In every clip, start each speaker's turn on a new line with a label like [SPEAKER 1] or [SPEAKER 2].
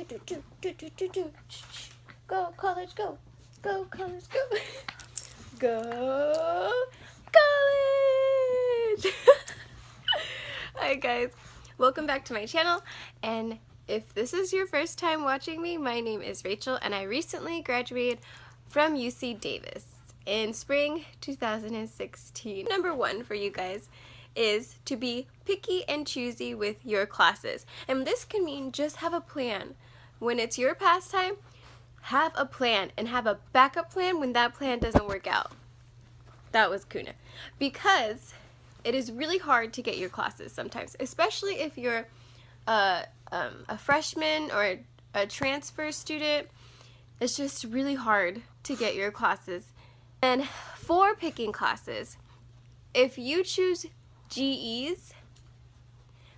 [SPEAKER 1] Go college, go. Go college, go. Go college. Hi guys, welcome back to my channel, and if this is your first time watching me, my name is Rachel and I recently graduated from UC Davis in spring 2016. Number one for you guys is to be picky and choosy with your classes, and this can mean just have a plan. When it's your pastime, have a plan and have a backup plan when that plan doesn't work out. That was Kuna. Because it is really hard to get your classes sometimes, especially if you're a freshman or a transfer student. It's just really hard to get your classes. And for picking classes, if you choose GEs,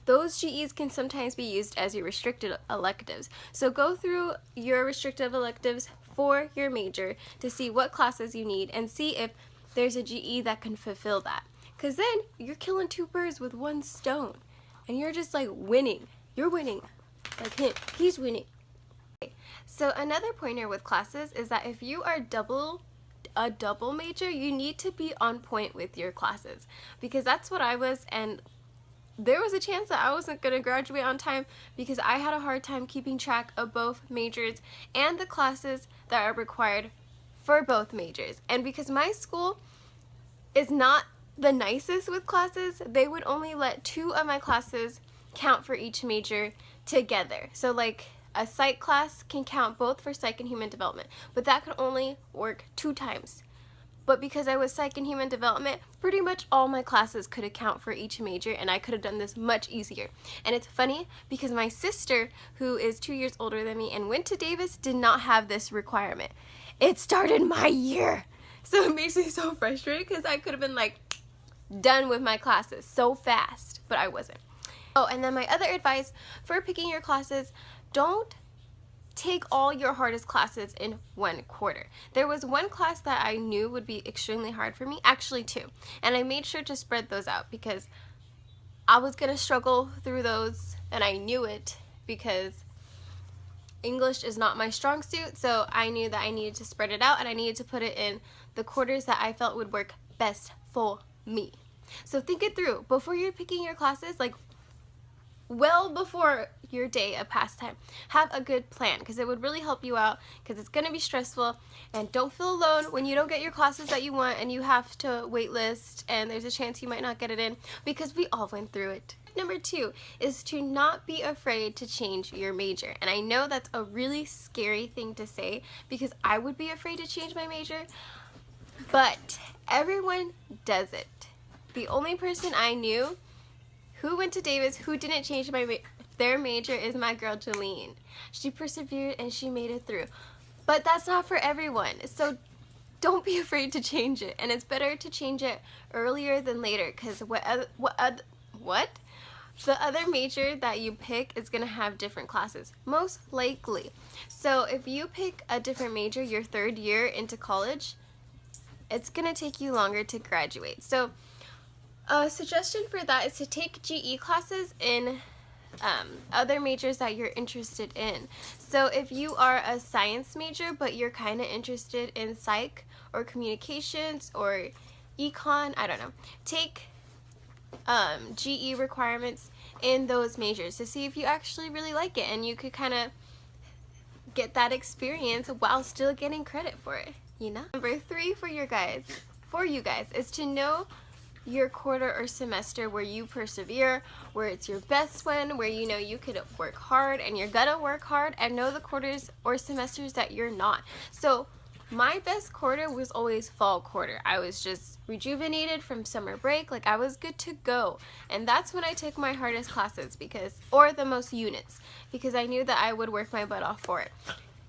[SPEAKER 1] those GEs can sometimes be used as your restricted electives. So go through your restrictive electives for your major to see what classes you need and see if there's a GE that can fulfill that. Because then you're killing two birds with one stone and you're just like winning. You're winning. Like him. He's winning. So another pointer with classes is that if you are a double major, you need to be on point with your classes, because that's what I was, and there was a chance that I wasn't going to graduate on time because I had a hard time keeping track of both majors and the classes that are required for both majors. And because my school is not the nicest with classes, they would only let 2 of my classes count for each major together. So like a psych class can count both for psych and human development, but that could only work 2 times. But because I was psych and human development, pretty much all my classes could account for each major, and I could have done this much easier. And it's funny because my sister, who is 2 years older than me and went to Davis, did not have this requirement. It started my year. So it makes me so frustrated because I could have been like done with my classes so fast, but I wasn't. Oh, and then my other advice for picking your classes, don't take all your hardest classes in one quarter. There was one class that I knew would be extremely hard for me, actually 2, and I made sure to spread those out because I was gonna struggle through those, and I knew it because English is not my strong suit, so I knew that I needed to spread it out and I needed to put it in the quarters that I felt would work best for me. So think it through before you're picking your classes, like well before your day of pastime. Have a good plan because it would really help you out, because it's going to be stressful. And don't feel alone when you don't get your classes that you want and you have to wait list and there's a chance you might not get it in, because we all went through it. Number 2 is to not be afraid to change your major. And I know that's a really scary thing to say because I would be afraid to change my major, but everyone does it. The only person I knew who went to Davis who didn't change their major is my girl Jolene. She persevered and she made it through. But that's not for everyone. So don't be afraid to change it. And it's better to change it earlier than later, because the other major that you pick is going to have different classes, most likely. So if you pick a different major your 3rd year into college, it's going to take you longer to graduate. So a suggestion for that is to take GE classes in other majors that you're interested in. So if you are a science major but you're kind of interested in psych or communications or econ, I don't know, take GE requirements in those majors to see if you actually really like it, and you could kind of get that experience while still getting credit for it, you know? Number 3 for you guys is to know your quarter or semester where you persevere, where it's your best one, where you know you could work hard and you're gonna work hard, and know the quarters or semesters that you're not. So my best quarter was always fall quarter. I was just rejuvenated from summer break, like I was good to go, and that's when I took my hardest classes or the most units, because I knew that I would work my butt off for it.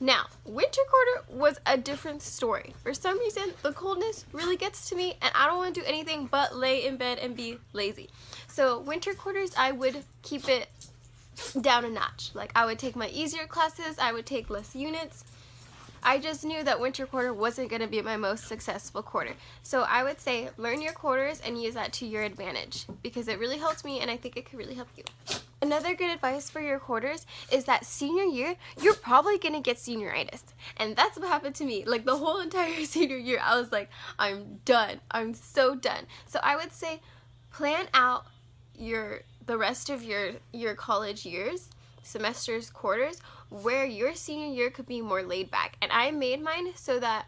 [SPEAKER 1] Now, winter quarter was a different story. For some reason, the coldness really gets to me and I don't want to do anything but lay in bed and be lazy. So winter quarters, I would keep it down a notch. Like I would take my easier classes, I would take less units. I just knew that winter quarter wasn't going to be my most successful quarter. So I would say learn your quarters and use that to your advantage, because it really helped me and I think it could really help you. Another good advice for your quarters is that senior year, you're probably gonna get senioritis. And that's what happened to me. Like the whole entire senior year, I was like, I'm done. I'm so done. So I would say plan out the rest of your college years, semesters, quarters, where your senior year could be more laid back. And I made mine so that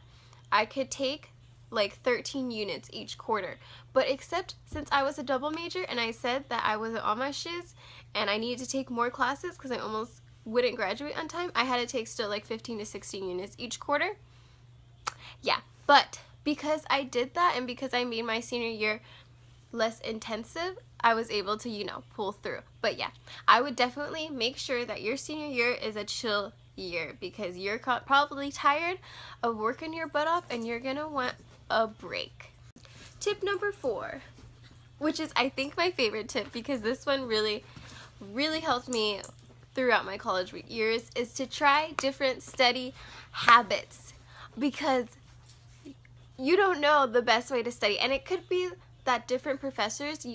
[SPEAKER 1] I could take like 13 units each quarter. But except since I was a double major and I said that I wasn't on my shiz and I needed to take more classes because I almost wouldn't graduate on time, I had to take still like 15 to 16 units each quarter. Yeah, but because I did that and because I made my senior year less intensive, I was able to, you know, pull through. But yeah, I would definitely make sure that your senior year is a chill year because you're probably tired of working your butt off and you're gonna want a break. Tip number 4, which is I think my favorite tip because this one really helped me throughout my college years, is to try different study habits because you don't know the best way to study, and it could be that different professors,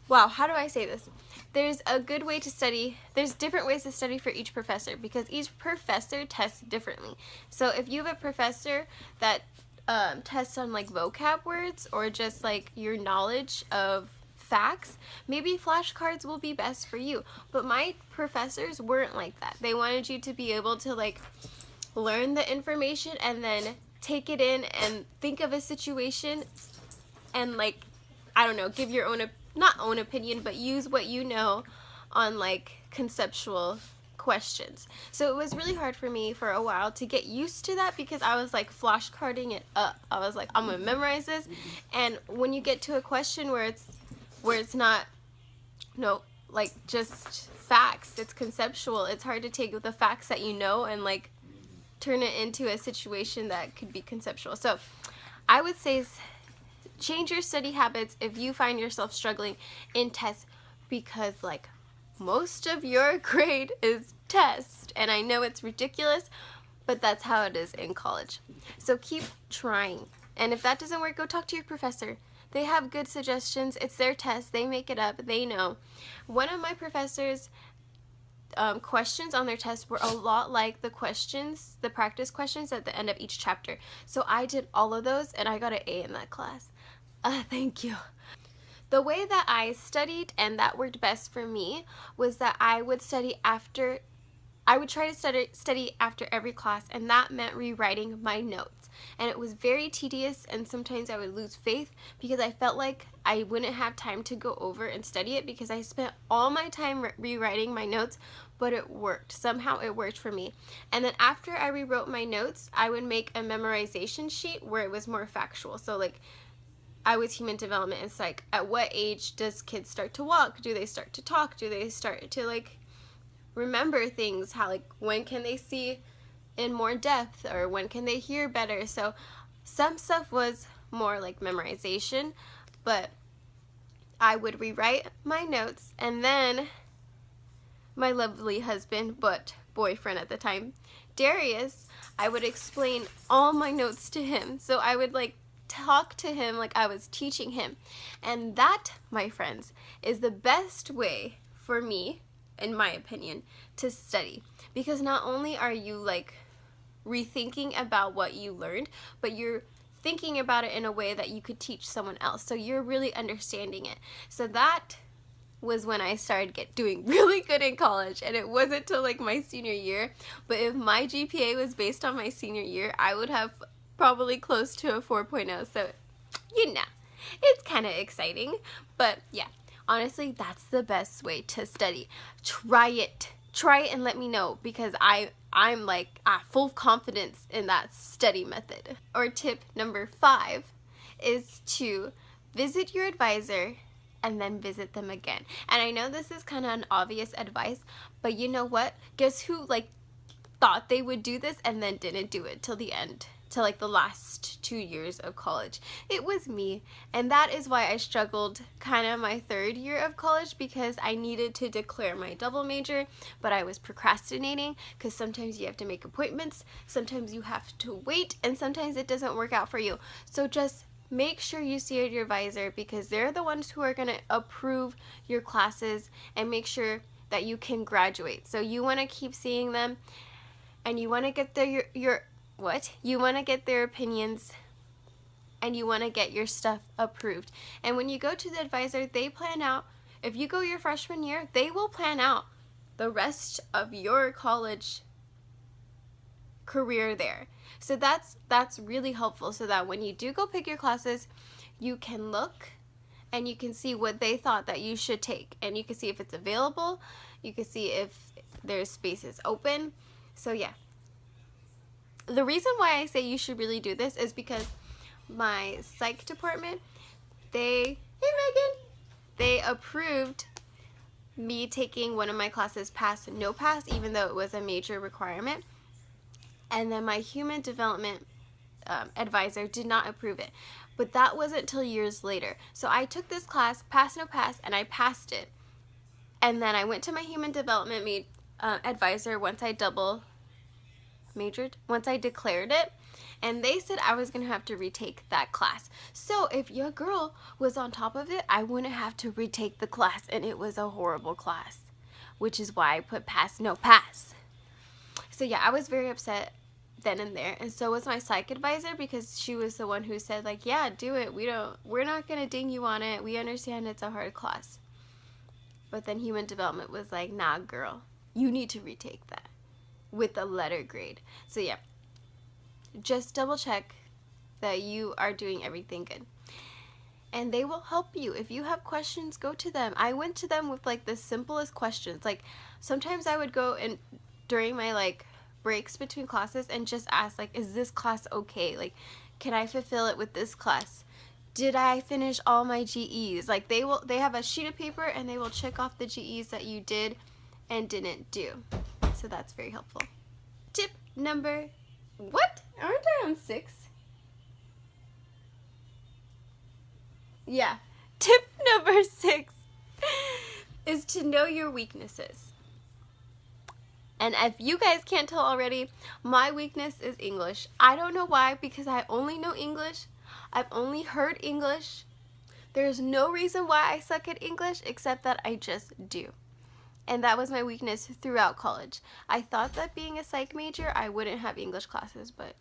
[SPEAKER 1] wow, how do I say this? There's a good way to study. There's different ways to study for each professor because each professor tests differently. So if you have a professor that tests on like vocab words or just like your knowledge of facts, maybe flashcards will be best for you. But my professors weren't like that. They wanted you to be able to like learn the information and then take it in and think of a situation and like, I don't know, give your own, not own opinion, but use what you know on like conceptual questions. So it was really hard for me for a while to get used to that because I was like flashcarding it up. I was like, I'm gonna memorize this, and when you get to a question where it's not, no, like just facts, it's conceptual, it's hard to take the facts that you know and like turn it into a situation that could be conceptual. So I would say change your study habits if you find yourself struggling in tests because like most of your grade is test, and I know it's ridiculous, but that's how it is in college. So keep trying, and if that doesn't work, go talk to your professor. They have good suggestions. It's their test. They make it up. They know. One of my professors' questions on their test were a lot like the practice questions at the end of each chapter. So I did all of those, and I got an A in that class. Thank you. The way that I studied and that worked best for me was that I would try to study after every class, and that meant rewriting my notes. And it was very tedious, and sometimes I would lose faith because I felt like I wouldn't have time to go over and study it because I spent all my time rewriting my notes, but it worked. Somehow it worked for me. And then after I rewrote my notes, I would make a memorization sheet where it was more factual. So like, I was human development. It's like, at what age does kids start to walk? Do they start to talk? Do they start to like remember things? How like, when can they see in more depth, or when can they hear better? So some stuff was more like memorization, but I would rewrite my notes, and then my lovely husband, but boyfriend at the time, Darius, I would explain all my notes to him. So I would like talk to him like I was teaching him. And that, my friends, is the best way for me, in my opinion, to study. Because not only are you like rethinking about what you learned, but you're thinking about it in a way that you could teach someone else. So you're really understanding it. So that was when I started doing really good in college, and it wasn't till like my senior year. But if my GPA was based on my senior year, I would have probably close to a 4.0. So, you know, it's kind of exciting. But yeah, honestly, that's the best way to study. Try it and let me know, because I'm like full of confidence in that study method. Or tip number 5 is to visit your advisor and then visit them again. And I know this is kind of an obvious advice, but you know what? Guess who like thought they would do this and then didn't do it till the end, till like the last 2 years of college? It was me. And that is why I struggled kind of my 3rd year of college, because I needed to declare my double major, but I was procrastinating because sometimes you have to make appointments, sometimes you have to wait, and sometimes it doesn't work out for you. So just make sure you see your advisor, because they're the ones who are going to approve your classes and make sure that you can graduate. So you want to keep seeing them, and you want to get you want to get their opinions, and you want to get your stuff approved. And when you go to the advisor, they plan out, if you go your freshman year, they will plan out the rest of your college career there. So that's really helpful, so that when you do go pick your classes, you can look and you can see what they thought that you should take, and you can see if it's available, you can see if there's spaces open. So yeah, the reason why I say you should really do this is because my psych department, they approved me taking one of my classes pass no pass, even though it was a major requirement. And then my human development advisor did not approve it. But that wasn't till years later. So I took this class, pass no pass, and I passed it. And then I went to my human development advisor once I once I declared it, and they said I was going to have to retake that class. So if your girl was on top of it, I wouldn't have to retake the class, and it was a horrible class, which is why I put pass no pass. So yeah, I was very upset then and there, and so was my psych advisor, because she was the one who said, like, yeah, do it. We're not going to ding you on it. We understand it's a hard class. But then human development was like, nah, girl, you need to retake that with a letter grade. So yeah, just double check that you are doing everything good. And they will help you. If you have questions, go to them. I went to them with like the simplest questions. Like sometimes I would go and during my like breaks between classes and just ask, like, is this class okay? Like, can I fulfill it with this class? Did I finish all my GEs? Like they have a sheet of paper and they will check off the GEs that you did and didn't do. So that's very helpful. Tip number, what? Aren't I on 6? Yeah. Tip number 6 is to know your weaknesses. And if you guys can't tell already, my weakness is English. I don't know why, because I only know English. I've only heard English. There's no reason why I suck at English except that I just do. And that was my weakness throughout college. I thought that being a psych major, I wouldn't have English classes, but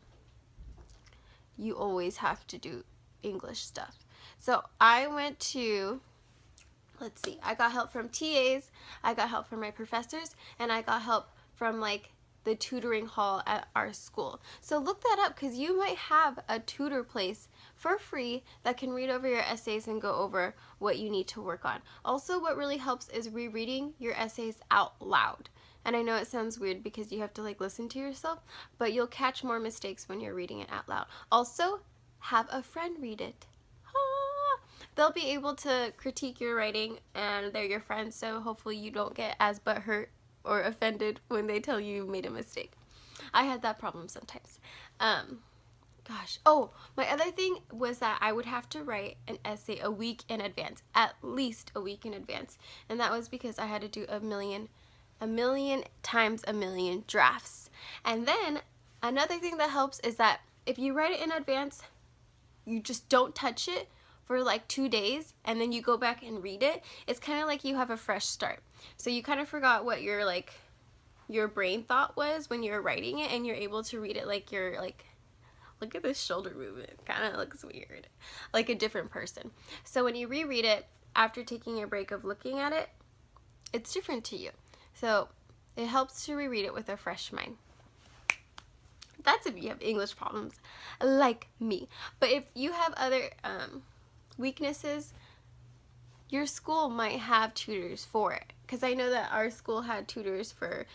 [SPEAKER 1] you always have to do English stuff. So I went to, let's see, I got help from TAs, I got help from my professors, and I got help from like the tutoring hall at our school. So look that up, because you might have a tutor place for free that can read over your essays and go over what you need to work on. Also, what really helps is rereading your essays out loud. And I know it sounds weird because you have to like listen to yourself, but you'll catch more mistakes when you're reading it out loud. Also, have a friend read it. They'll be able to critique your writing, and they're your friends, so hopefully you don't get as butthurt or offended when they tell you made a mistake. I had that problem sometimes. Gosh. Oh, my other thing was that I would have to write an essay a week in advance, at least a week in advance. And that was because I had to do a million times a million drafts. And then another thing that helps is that if you write it in advance, you just don't touch it for like 2 days, and then you go back and read it. It's kind of like you have a fresh start. So you kind of forgot what your brain thought was when you were writing it, and you're able to read it like you're like, look at this shoulder movement, it kind of looks weird, like a different person. So when you reread it after taking a break of looking at it, it's different to you. So it helps to reread it with a fresh mind. That's if you have English problems like me. But if you have other weaknesses, your school might have tutors for it, because I know that our school had tutors for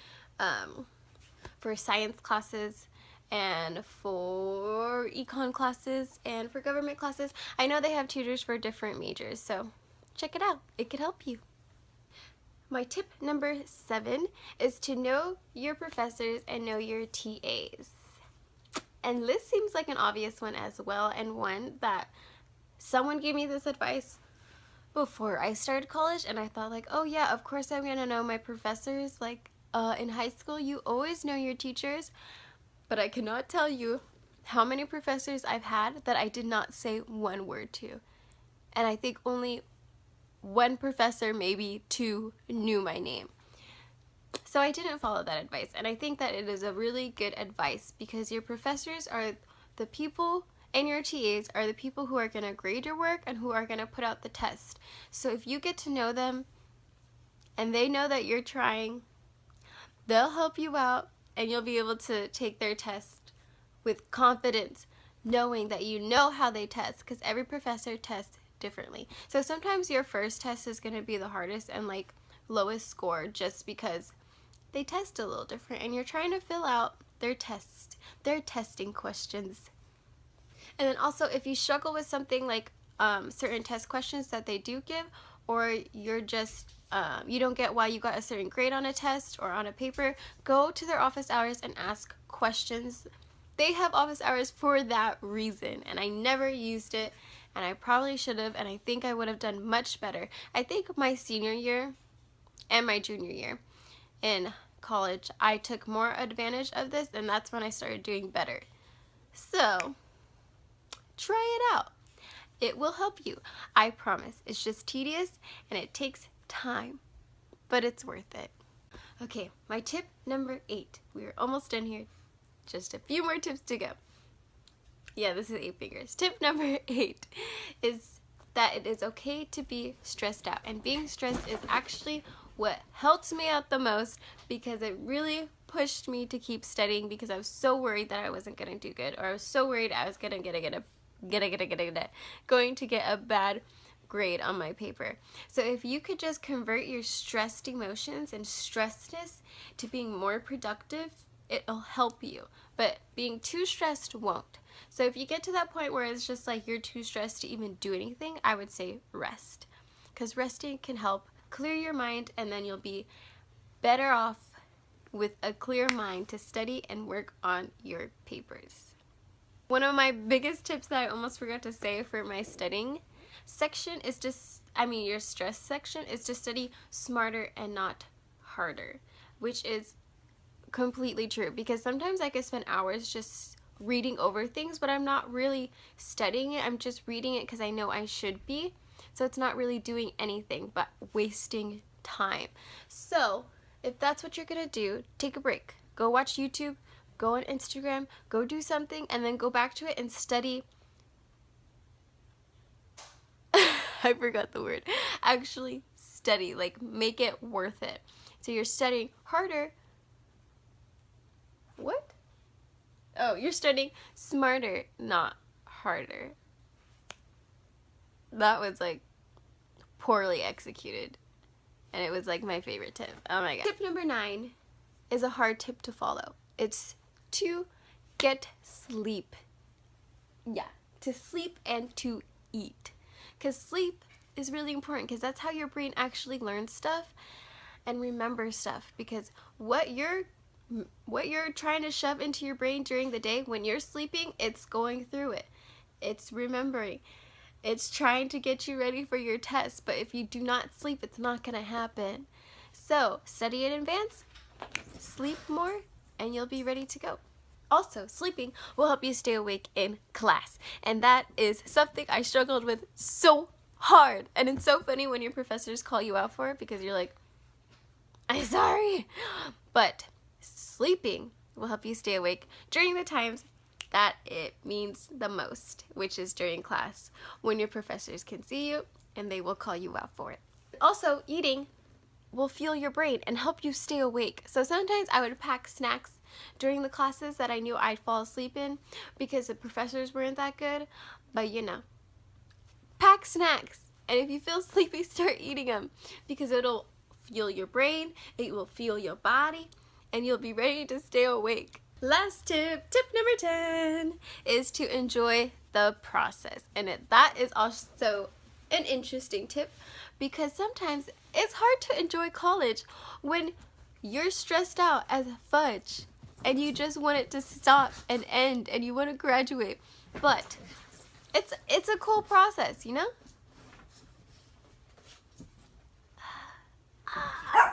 [SPEAKER 1] science classes and for econ classes and for government classes. I know they have tutors for different majors, so check it out. It could help you. My tip number 7 is to know your professors and know your TAs. And this seems like an obvious one as well, and one that someone gave me this advice before I started college, and I thought like, oh yeah, of course I'm gonna know my professors. Like in high school, you always know your teachers, but I cannot tell you how many professors I've had that I did not say one word to. And I think only one professor, maybe two, knew my name. So I didn't follow that advice. And I think that it is a really good advice because your professors are the people, and your TAs are the people who are going to grade your work and who are going to put out the test. So if you get to know them and they know that you're trying, they'll help you out and you'll be able to take their test with confidence, knowing that you know how they test, because every professor tests differently. So sometimes your first test is going to be the hardest and like lowest score just because they test a little different and you're trying to fill out their testing questions. And then also if you struggle with something like certain test questions that they do give, or you're just you don't get why you got a certain grade on a test or on a paper, go to their office hours and ask questions. They have office hours for that reason, and I never used it, and I probably should have, and I think I would have done much better. I think my senior year and my junior year in college, I took more advantage of this, and that's when I started doing better. So, try it out. It will help you. I promise. It's just tedious, and it takes time, but it's worth it. Okay, my tip number 8. We are almost done here. Just a few more tips to go. Yeah, this is 8 fingers. Tip number 8 is that it is okay to be stressed out. And being stressed is actually what helped me out the most, because it really pushed me to keep studying, because I was so worried that I wasn't going to do good, or I was so worried I was going to get a bad grade on my paper. So if you could just convert your stressed emotions and stressedness to being more productive, it'll help you. But being too stressed won't. So if you get to that point where it's just like you're too stressed to even do anything, I would say rest. Because resting can help clear your mind, and then you'll be better off with a clear mind to study and work on your papers. One of my biggest tips that I almost forgot to say for my studying section is your stress section is to study smarter and not harder, which is completely true, because sometimes I could spend hours just reading over things, but I'm not really studying it. I'm just reading it because I know I should be. So it's not really doing anything but wasting time. So if that's what you're gonna do, take a break. Go watch YouTube, go on Instagram, go do something, and then go back to it and study. I forgot the word. Actually study, like make it worth it. So you're studying harder. What? Oh, you're studying smarter, not harder. That was like poorly executed, and it was like my favorite tip. Oh my god. Tip number 9 is a hard tip to follow. It's to get sleep. Yeah, to sleep and to eat. Because sleep is really important, because that's how your brain actually learns stuff and remembers stuff. Because what you're trying to shove into your brain during the day, when you're sleeping, it's going through it. It's remembering. It's trying to get you ready for your test, but if you do not sleep, it's not going to happen. So, study in advance, sleep more, and you'll be ready to go. Also, sleeping will help you stay awake in class, and that is something I struggled with so hard. And it's so funny when your professors call you out for it, because you're like, I'm sorry. But sleeping will help you stay awake during the times that it means the most, which is during class, when your professors can see you and they will call you out for it. Also, eating will fuel your brain and help you stay awake. So sometimes I would pack snacks during the classes that I knew I'd fall asleep in, because the professors weren't that good, but you know, pack snacks. And if you feel sleepy, start eating them, because it'll fuel your brain, it will fuel your body, and you'll be ready to stay awake. Last tip, tip number 10, is to enjoy the process. And that is also an interesting tip, because sometimes it's hard to enjoy college when you're stressed out as fudge and you just want it to stop and end and you want to graduate. But it's a cool process, you know?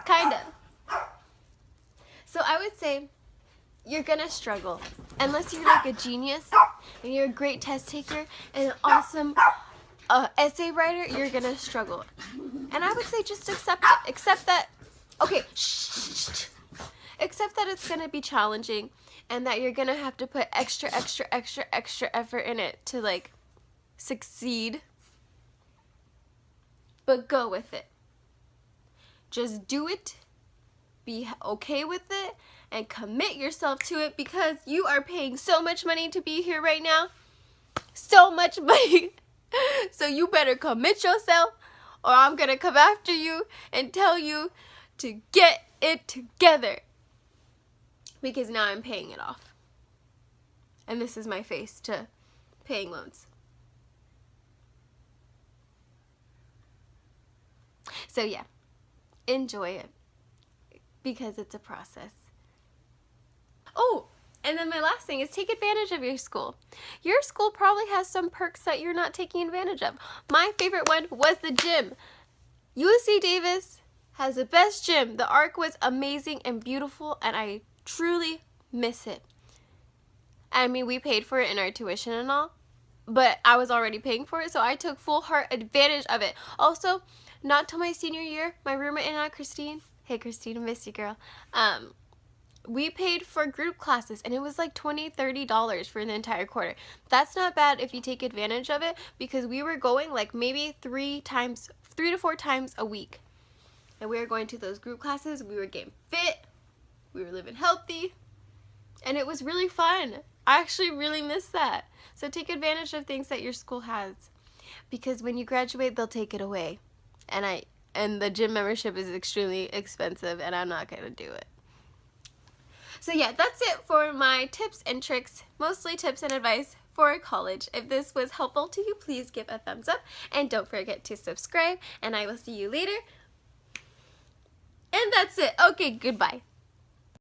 [SPEAKER 1] Kind of. So I would say you're gonna struggle unless you're like a genius and you're a great test taker and an awesome essay writer, you're gonna struggle. And I would say just accept it. Accept that, okay, accept that it's gonna be challenging and that you're gonna have to put extra effort in it to like succeed. But go with it. Just do it. Be okay with it and commit yourself to it because you are paying so much money to be here right now. So much money. So you better commit yourself or I'm gonna come after you and tell you to get it together. Because now I'm paying it off. And this is my face to paying loans. So yeah, enjoy it because it's a process. Oh, and then my last thing is take advantage of your school. Your school probably has some perks that you're not taking advantage of. My favorite one was the gym. UC Davis has the best gym. The Arc was amazing and beautiful, and I truly miss it. I mean, we paid for it in our tuition and all, but I was already paying for it, so I took full heart advantage of it. Also, not till my senior year, my roommate and I, Christine, hey Christine, I miss you, girl, we paid for group classes, and it was like $20-$30 for the entire quarter. That's not bad if you take advantage of it, because we were going like maybe 3 to 4 times a week. And we were going to those group classes, we were getting fit, we were living healthy, and it was really fun. I actually really miss that. So take advantage of things that your school has, because when you graduate, they'll take it away. And the gym membership is extremely expensive, and I'm not gonna do it. So yeah, that's it for my tips and tricks, mostly tips and advice for college. If this was helpful to you, please give a thumbs up, and don't forget to subscribe, and I will see you later. And that's it. Okay, goodbye.